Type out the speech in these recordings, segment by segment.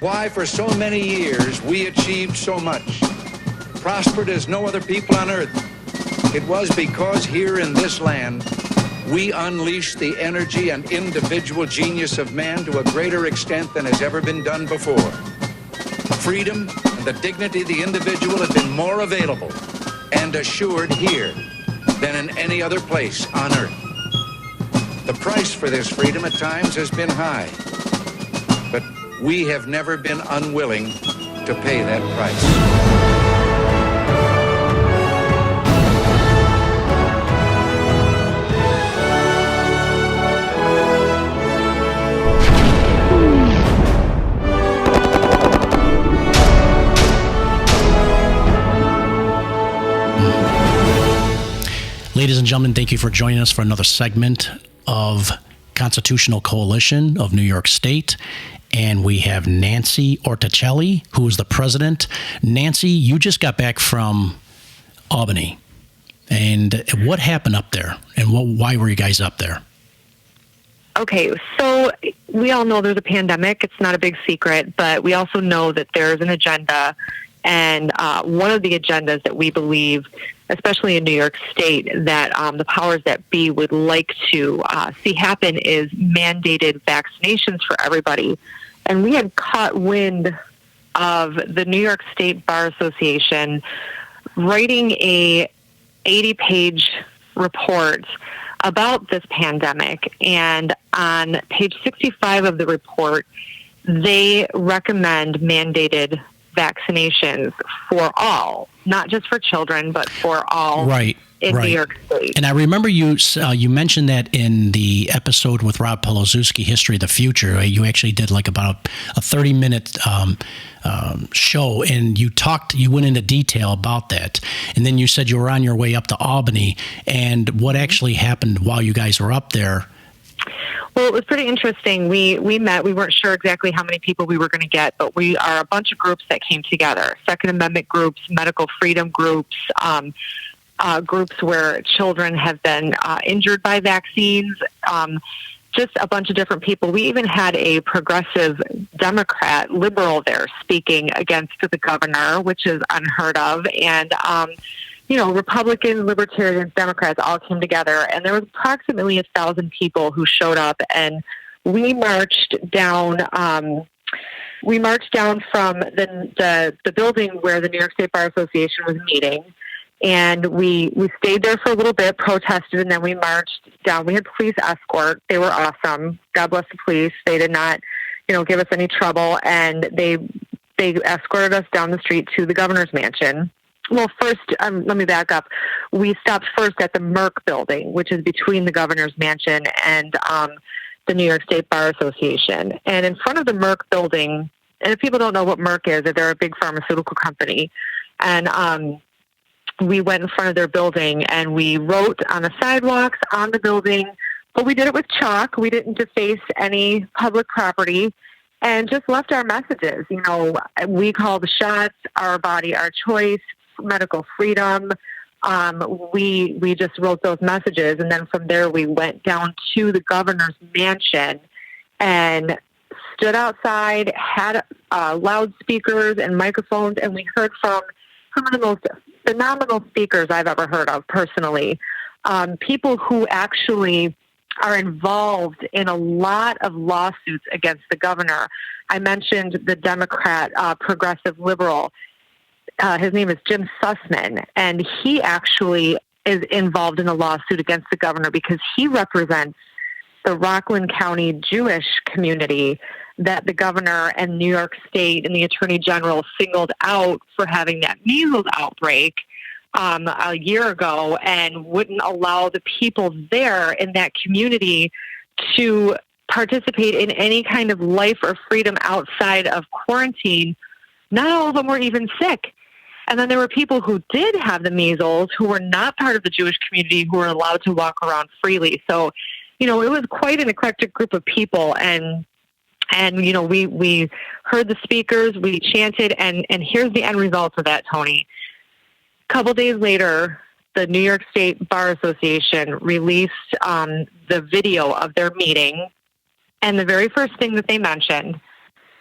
Why for so many years we achieved so much, prospered as no other people on earth. It was because here in this land, we unleashed the energy and individual genius of man to a greater extent than has ever been done before. Freedom and the dignity of the individual have been more available and assured here than in any other place on earth. The price for this freedom at times has been high, but we have never been unwilling to pay that price. Ladies and gentlemen, thank you for joining us for another segment of Constitutional Coalition of New York State. And we have Nancy Orticelli, who is the president. Nancy, you just got back from Albany. And what happened up there? And why were you guys up there? Okay, so we all know there's a pandemic. It's not a big secret, but we also know that there's an agenda. And one of the agendas that we believe, especially in New York State, that the powers that be would like to see happen is mandated vaccinations for everybody. And we had caught wind of the New York State Bar Association writing a 80-page report about this pandemic. And on page 65 of the report, they recommend mandated vaccinations for all, not just for children, but for all. Right. In New York State. And I remember you mentioned that in the episode with Rob Poloszewski, History of the Future. You actually did like about a 30-minute show, and you went into detail about that. And then you said you were on your way up to Albany, and what actually happened while you guys were up there? Well, it was pretty interesting. We met. We weren't sure exactly how many people we were going to get, but we are a bunch of groups that came together. Second Amendment groups, medical freedom groups, groups where children have been injured by vaccines, just a bunch of different people. We even had a progressive Democrat, liberal there speaking against the governor, which is unheard of. And, Republicans, Libertarians, Democrats all came together. And there was approximately 1,000 people who showed up. And we marched down from the building where the New York State Bar Association was meeting. And we stayed there for a little bit, protested, and then we marched down. We had police escort. They were awesome. God bless the police. They did not, give us any trouble. And they escorted us down the street to the governor's mansion. Well, first, let me back up. We stopped first at the Merck building, which is between the governor's mansion and the New York State Bar Association. And in front of the Merck building, and if people don't know what Merck is, they're a big pharmaceutical company. And we went in front of their building and we wrote on the sidewalks on the building, but we did it with chalk. We didn't deface any public property and just left our messages. We call the shots, our body, our choice, medical freedom. We just wrote those messages. And then from there, we went down to the governor's mansion and stood outside, had loudspeakers and microphones, and we heard from some of the most phenomenal speakers I've ever heard of personally, people who actually are involved in a lot of lawsuits against the governor. I mentioned the Democrat progressive liberal. His name is Jim Sussman, and he actually is involved in a lawsuit against the governor because he represents the Rockland County Jewish community that the governor and New York State and the Attorney General singled out for having that measles outbreak a year ago and wouldn't allow the people there in that community to participate in any kind of life or freedom outside of quarantine. Not all of them were even sick. And then there were people who did have the measles who were not part of the Jewish community who were allowed to walk around freely. So, it was quite an eclectic group of people. And we heard the speakers, we chanted, and here's the end result of that, Tony. A couple days later, the New York State Bar Association released the video of their meeting. And the very first thing that they mentioned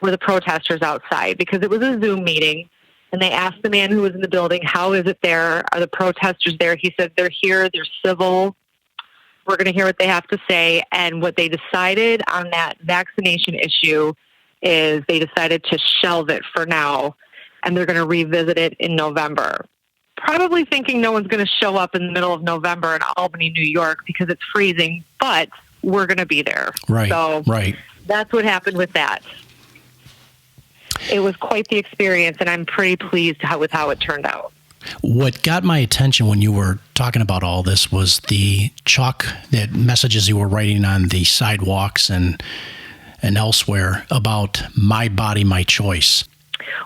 were the protesters outside, because it was a Zoom meeting. And they asked the man who was in the building, how is it there? Are the protesters there? He said, they're here. They're civil. We're going to hear what they have to say. And what they decided on that vaccination issue is they decided to shelve it for now. And they're going to revisit it in November. Probably thinking no one's going to show up in the middle of November in Albany, New York, because it's freezing. But we're going to be there. Right. So that's what happened with that. It was quite the experience, and I'm pretty pleased with how it turned out. What got my attention when you were talking about all this was the that messages you were writing on the sidewalks and elsewhere about my body, my choice.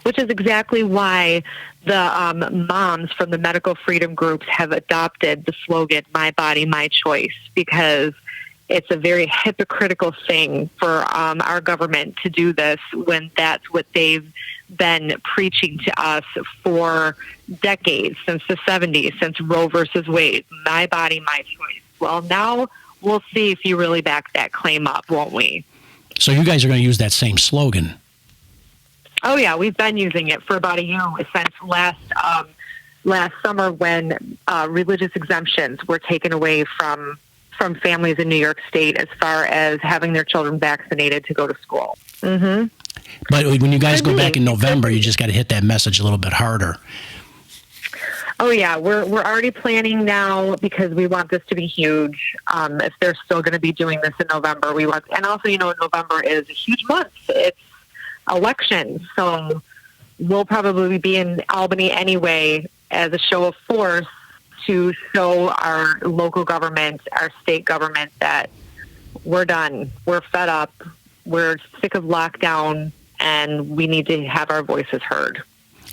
Which is exactly why the moms from the medical freedom groups have adopted the slogan, my body, my choice, because it's a very hypocritical thing for our government to do this when that's what they've been preaching to us for decades, since the 70s, since Roe versus Wade, my body, my choice. Well, now we'll see if you really back that claim up, won't we? So you guys are going to use that same slogan? Oh, yeah. We've been using it for about a year, since last summer, when religious exemptions were taken away from families in New York State as far as having their children vaccinated to go to school. Mm-hmm. But when you guys go back in November, you just got to hit that message a little bit harder. Oh, yeah. We're already planning now, because we want this to be huge. If they're still going to be doing this in November, and also, November is a huge month. It's elections. So we'll probably be in Albany anyway as a show of force to show our local government, our state government, that we're done. We're fed up. We're sick of lockdown, and we need to have our voices heard.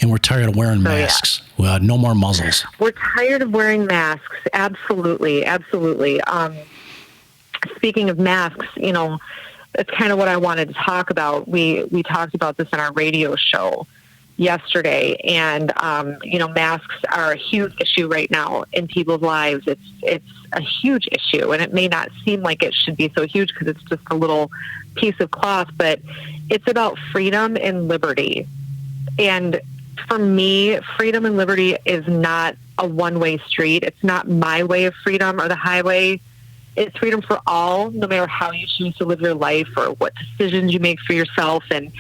And we're tired of wearing masks. Yeah. Well, no more muzzles. We're tired of wearing masks. Absolutely. Absolutely. Speaking of masks, it's kind of what I wanted to talk about. We talked about this in our radio show yesterday, and masks are a huge issue right now in people's lives. It's a huge issue, and it may not seem like it should be so huge because it's just a little piece of cloth, but it's about freedom and liberty. And for me, freedom and liberty is not a one-way street. It's not my way of freedom or the highway. It's freedom for all, no matter how you choose to live your life or what decisions you make for yourself. And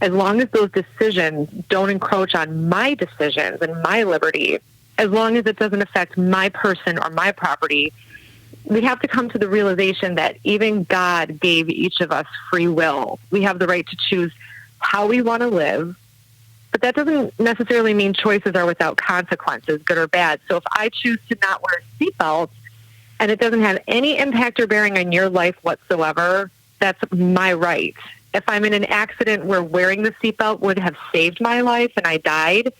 as long as those decisions don't encroach on my decisions and my liberty, as long as it doesn't affect my person or my property, we have to come to the realization that even God gave each of us free will. We have the right to choose how we want to live, but that doesn't necessarily mean choices are without consequences, good or bad. So if I choose to not wear a seatbelt and it doesn't have any impact or bearing on your life whatsoever, that's my right. If I'm in an accident where wearing the seatbelt would have saved my life and I died,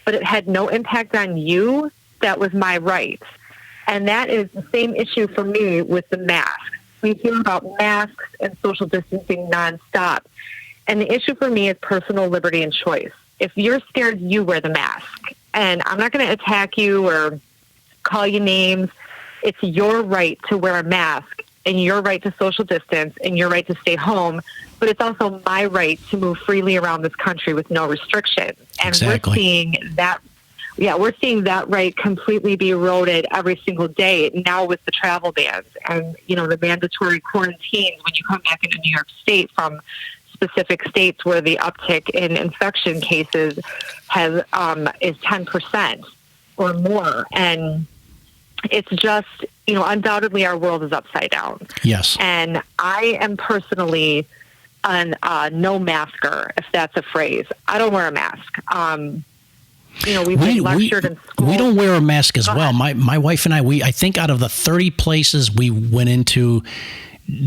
but it had no impact on you, that was my right. And that is the same issue for me with the mask. We hear about masks and social distancing nonstop. And the issue for me is personal liberty and choice. If you're scared, you wear the mask. And I'm not going to attack you or call you names. It's your right to wear a mask and your right to social distance and your right to stay home. But it's also my right to move freely around this country with no restrictions. And exactly. we're seeing that right completely be eroded every single day now with the travel bans and, the mandatory quarantines when you come back into New York State from specific states where the uptick in infection cases is 10% or more. And it's just, undoubtedly our world is upside down. Yes. And I am personally a no masker, if that's a phrase. I don't wear a mask. We've been lectured in school. We don't wear a mask as well. My wife and I think out of the 30 places we went into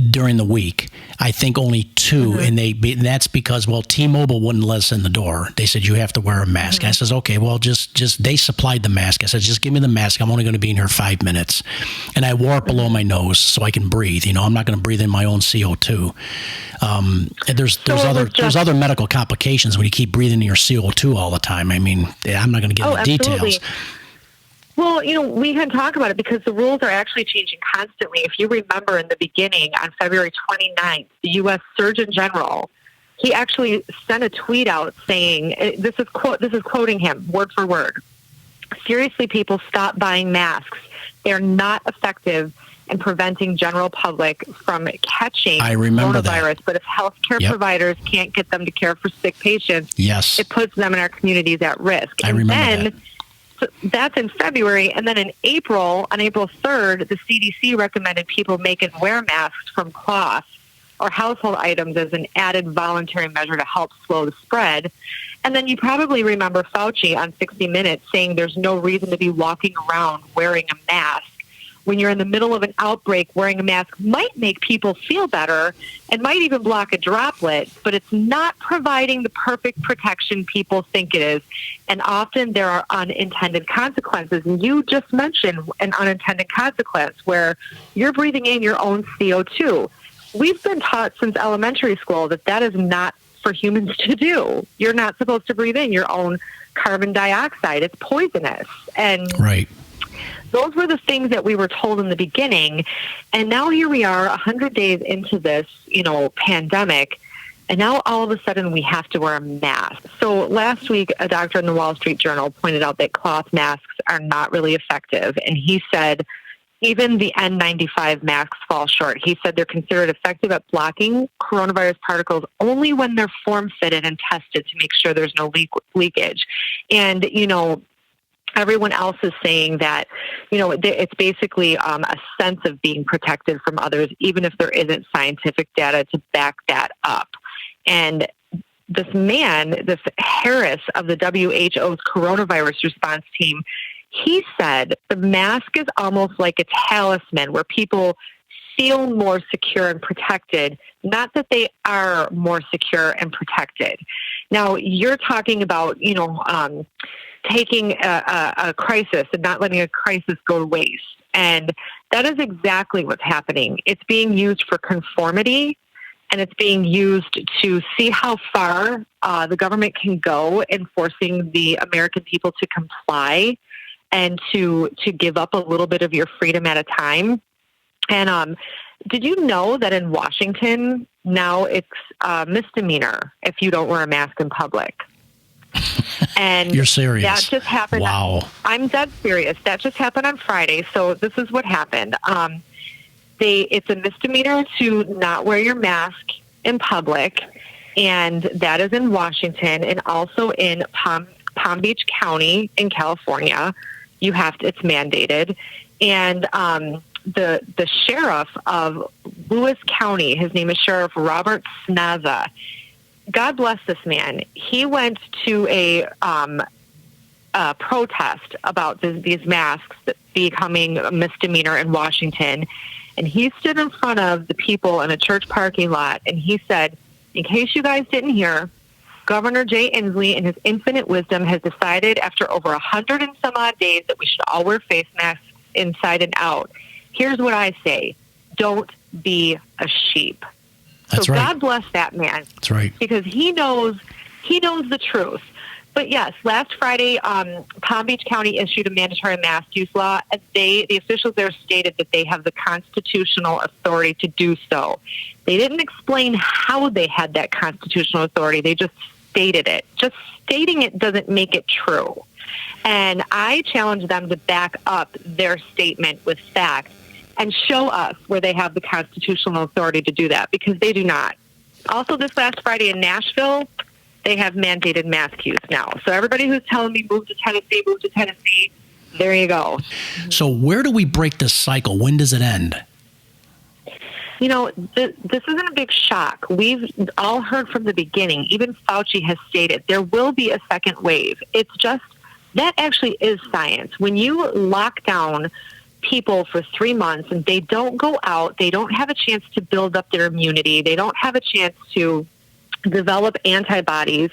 during the week, I think only 2, mm-hmm. and that's because, T-Mobile wouldn't let us in the door. They said, you have to wear a mask. Mm-hmm. I says, okay, well, just they supplied the mask. I said, just give me the mask. I'm only going to be in here 5 minutes. And I wore it below my nose so I can breathe. I'm not going to breathe in my own CO2. There's other medical complications when you keep breathing in your CO2 all the time. I mean, I'm not going to get into details. Well, we had talked about it because the rules are actually changing constantly. If you remember in the beginning, on February 29th, the U.S. Surgeon General He actually sent a tweet out saying, this is quoting him word for word. Seriously, people, stop buying masks. They're not effective in preventing general public from catching coronavirus. That. But if healthcare providers can't get them to care for sick patients, yes, it puts them and our communities at risk. I remember that. So that's in February. And then in April, on April 3rd, the CDC recommended people make and wear masks from cloth or household items as an added voluntary measure to help slow the spread. And then you probably remember Fauci on 60 Minutes saying there's no reason to be walking around wearing a mask. When you're in the middle of an outbreak, wearing a mask might make people feel better and might even block a droplet, but it's not providing the perfect protection people think it is. And often there are unintended consequences. And you just mentioned an unintended consequence where you're breathing in your own CO2. We've been taught since elementary school that is not for humans to do. You're not supposed to breathe in your own carbon dioxide. It's poisonous. And right. Those were the things that we were told in the beginning. And now here we are 100 days into this, pandemic. And now all of a sudden we have to wear a mask. So last week, a doctor in the Wall Street Journal pointed out that cloth masks are not really effective. And he said even the N95 masks fall short. He said they're considered effective at blocking coronavirus particles only when they're form-fitted and tested to make sure there's no leakage. And, everyone else is saying that, it's basically a sense of being protected from others, even if there isn't scientific data to back that up. And this Harris of the WHO's coronavirus response team, he said the mask is almost like a talisman where people feel more secure and protected, not that they are more secure and protected. Now, you're talking about, taking a crisis and not letting a crisis go to waste. And that is exactly what's happening. It's being used for conformity, and it's being used to see how far the government can go in forcing the American people to comply and to give up a little bit of your freedom at a time. And did you know that in Washington, now it's a misdemeanor if you don't wear a mask in public? And you're serious? That just happened. Wow. I'm dead serious. That just happened on Friday. So this is what happened. It's a misdemeanor to not wear your mask in public, and that is in Washington and also in Palm Beach County in California. It's mandated. And the sheriff of Lewis County, his name is Sheriff Robert Snaza. God bless this man. He went to a protest about these masks becoming a misdemeanor in Washington. And he stood in front of the people in a church parking lot, and he said, in case you guys didn't hear, Governor Jay Inslee, in his infinite wisdom, has decided after over 100 and some odd days that we should all wear face masks inside and out. Here's what I say. Don't be a sheep. That's so right. God bless that man. That's right. Because he knows the truth. But yes, last Friday, Palm Beach County issued a mandatory mask use law. The officials there stated that they have the constitutional authority to do so. They didn't explain how they had that constitutional authority. They just stated it. Just stating it doesn't make it true. And I challenge them to back up their statement with facts and show us where they have the constitutional authority to do that, because they do not. Also, this last Friday in Nashville, they have mandated mask use now. So everybody who's telling me move to Tennessee, there you go. So where do we break this cycle? When does it end? This isn't a big shock. We've all heard from the beginning. Even Fauci has stated there will be a second wave. It's just, that actually is science. When you lock down people for 3 months and they don't go out, they don't have a chance to build up their immunity, they don't have a chance to develop antibodies,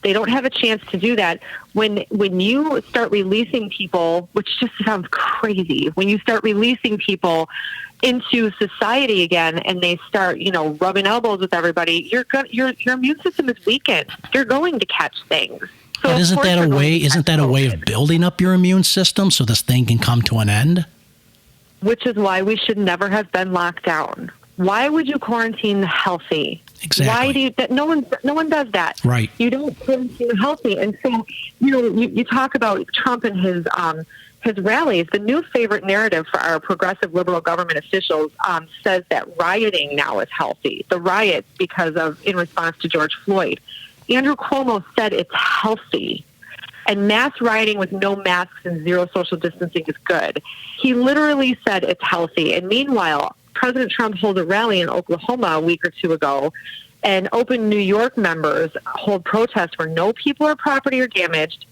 they don't have a chance to do that. When you start releasing people, which just sounds crazy, when you start releasing people into society again and they start, rubbing elbows with everybody, your immune system is weakened. You're going to catch things. So but isn't that a way of building up your immune system so this thing can come to an end? Which is why we should never have been locked down. Why would you quarantine the healthy? Exactly. Why do you? No one does that. Right. You don't quarantine the healthy. And so, you talk about Trump and his rallies. The new favorite narrative for our progressive liberal government officials says that rioting now is healthy. The riots in response to George Floyd. Andrew Cuomo said it's healthy. And mass rioting with no masks and zero social distancing is good. He literally said it's healthy. And meanwhile, President Trump held a rally in Oklahoma a week or two ago, and Open New York members hold protests where no people or property are damaged.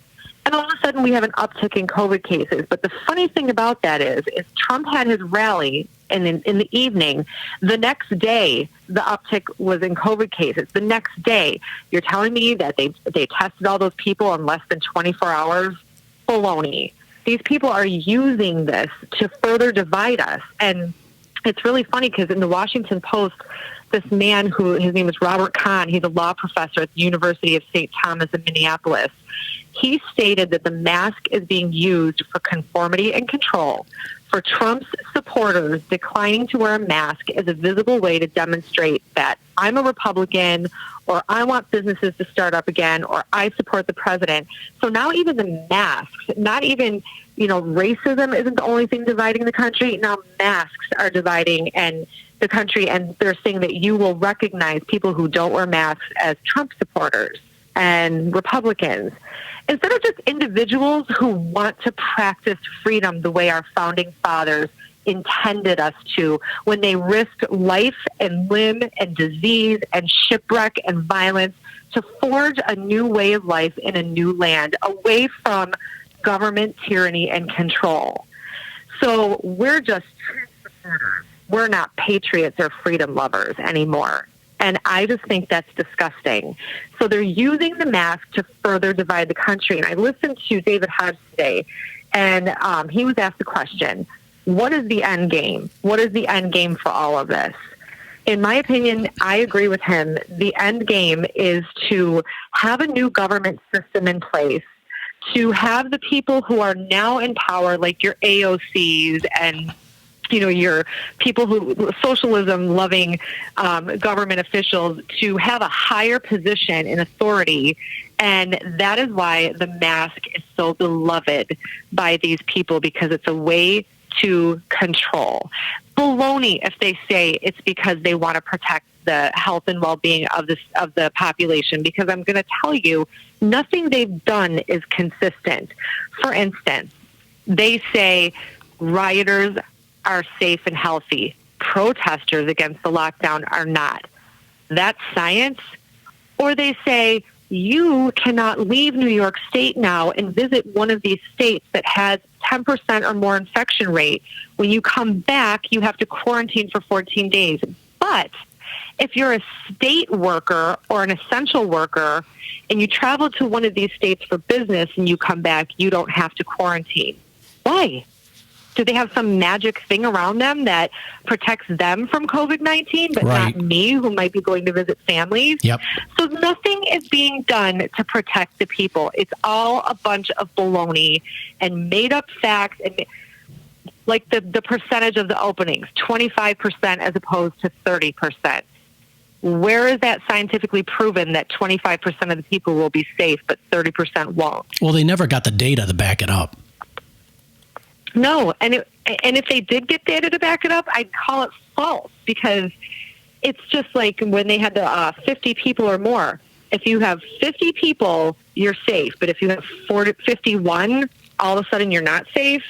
And all of a sudden, we have an uptick in COVID cases. But the funny thing about that is Trump had his rally, and in the evening, the next day, the uptick was in COVID cases. The next day, you're telling me that they tested all those people in less than 24 hours? Baloney. These people are using this to further divide us. And it's really funny because in the Washington Post, this man his name is Robert Kahn, he's a law professor at the University of St. Thomas in Minneapolis. He stated that the mask is being used for conformity and control. For Trump's supporters, declining to wear a mask is a visible way to demonstrate that I'm a Republican, or I want businesses to start up again, or I support the president. So now even the masks, not even, racism isn't the only thing dividing the country. Now masks are dividing the country, and they're saying that you will recognize people who don't wear masks as Trump supporters and Republicans, instead of just individuals who want to practice freedom the way our founding fathers intended us to, when they risked life and limb and disease and shipwreck and violence to forge a new way of life in a new land, away from government tyranny and control. So we're just supporters. We're not patriots or freedom lovers anymore. And I just think that's disgusting. So they're using the mask to further divide the country. And I listened to David Hodge today, and he was asked the question, what is the end game? What is the end game for all of this? In my opinion, I agree with him. The end game is to have a new government system in place, to have the people who are now in power, like your AOCs and your people who socialism-loving government officials, to have a higher position in authority. And that is why the mask is so beloved by these people, because it's a way to control. Baloney if they say it's because they want to protect the health and well-being of the population, because I'm going to tell you, nothing they've done is consistent. For instance, they say rioters are safe and healthy. Protesters against the lockdown are not. That's science. Or they say you cannot leave New York State now and visit one of these states that has 10% or more infection rate. When you come back, you have to quarantine for 14 days. But if you're a state worker or an essential worker and you travel to one of these states for business and you come back, you don't have to quarantine. Why? Do they have some magic thing around them that protects them from COVID-19, but right. not me, who might be going to visit families? Yep. So nothing is being done to protect the people. It's all a bunch of baloney and made-up facts, and like the percentage of the openings, 25% as opposed to 30%. Where is that scientifically proven that 25% of the people will be safe, but 30% won't? Well, they never got the data to back it up. No, and if they did get data to back it up, I'd call it false, because it's just like when they had the 50 people or more. If you have 50 people, you're safe. But if you have 51, all of a sudden you're not safe.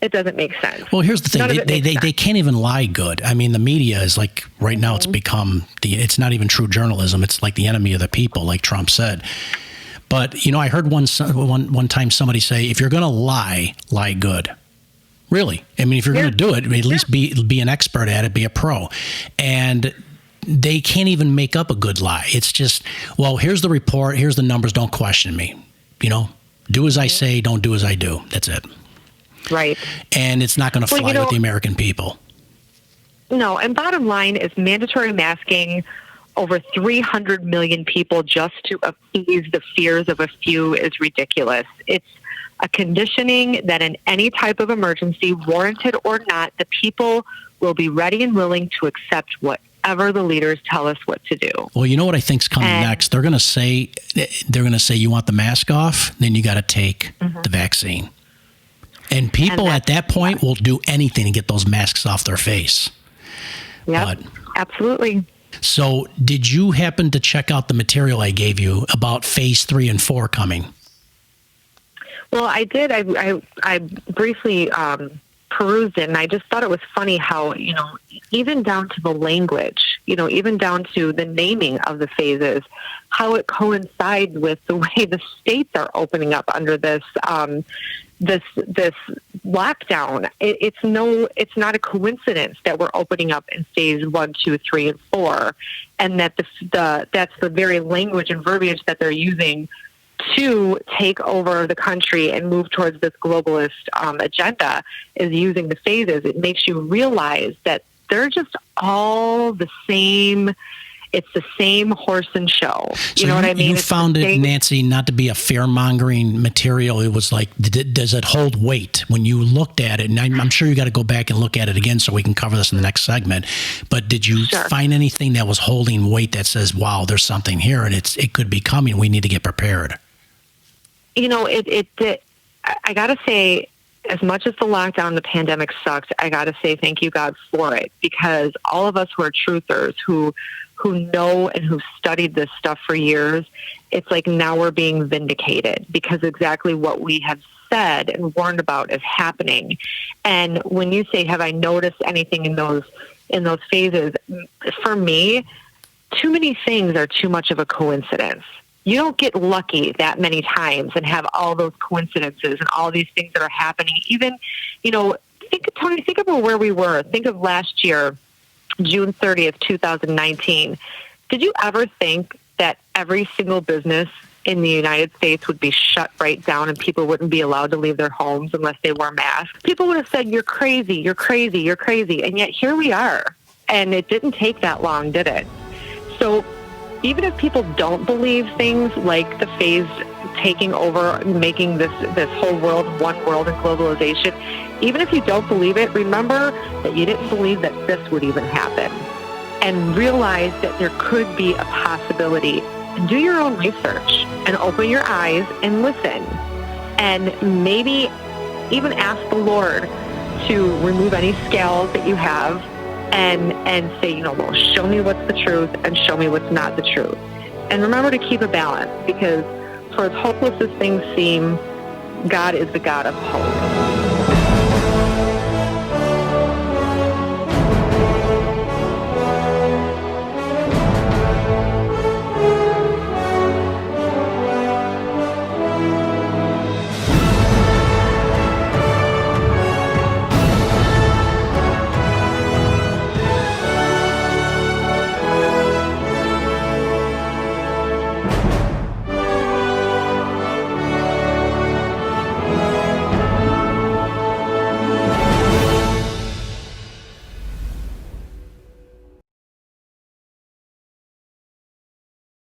It doesn't make sense. Well, here's the thing. They can't even lie good. I mean, the media is like, right now it's become, it's not even true journalism. It's like the enemy of the people, like Trump said. But, I heard one time somebody say, if you're going to lie good. Really. I mean, if you're going to do it, at least be an expert at it, be a pro. And they can't even make up a good lie. It's just, well, here's the report, here's the numbers, don't question me. Do as I say, don't do as I do. That's it. Right. And it's not going to fly with the American people. No, and bottom line is mandatory masking over 300 million people just to appease the fears of a few is ridiculous. It's a conditioning that in any type of emergency, warranted or not, the people will be ready and willing to accept whatever the leaders tell us what to do. Well, you know what I think's coming next? They're going to say, you want the mask off, then you got to take the vaccine. And people at that point will do anything to get those masks off their face. Yeah, absolutely. So did you happen to check out the material I gave you about phase 3 and 4 coming? Well, I did. I briefly perused it, and I just thought it was funny how, even down to the language, even down to the naming of the phases, how it coincides with the way the states are opening up under this this lockdown. It's not a coincidence that we're opening up in phase 1, 2, 3, and 4, and that that's the very language and verbiage that they're using to take over the country and move towards this globalist agenda is using the phases. It makes you realize that they're just all the same. It's the same horse and show. You know what I mean? You found it, Nancy, not to be a fear-mongering material. It was like, does it hold weight? When you looked at it, and I'm sure you got to go back and look at it again so we can cover this in the next segment, but did you find anything that was holding weight that says, wow, there's something here and it could be coming, we need to get prepared? I got to say, as much as the lockdown, the pandemic sucked, I got to say thank you, God, for it, because all of us who are truthers, who know and who've studied this stuff for years, it's like now we're being vindicated because exactly what we have said and warned about is happening. And when you say, have I noticed anything in those phases? For me, too many things are too much of a coincidence. You don't get lucky that many times and have all those coincidences and all these things that are happening. Even, think about where we were. Think of last year, June 30th, 2019. Did you ever think that every single business in the United States would be shut right down and people wouldn't be allowed to leave their homes unless they wore masks? People would have said, you're crazy, you're crazy, you're crazy. And yet here we are. And it didn't take that long, did it? So even if people don't believe things like the phase taking over, making this whole world one world and globalization, even if you don't believe it, remember that you didn't believe that this would even happen. And realize that there could be a possibility. And do your own research and open your eyes and listen. And maybe even ask the Lord to remove any scales that you have and say, Lord, show me what's the truth and show me what's not the truth. And remember to keep a balance, because for as hopeless as things seem, God is the God of hope.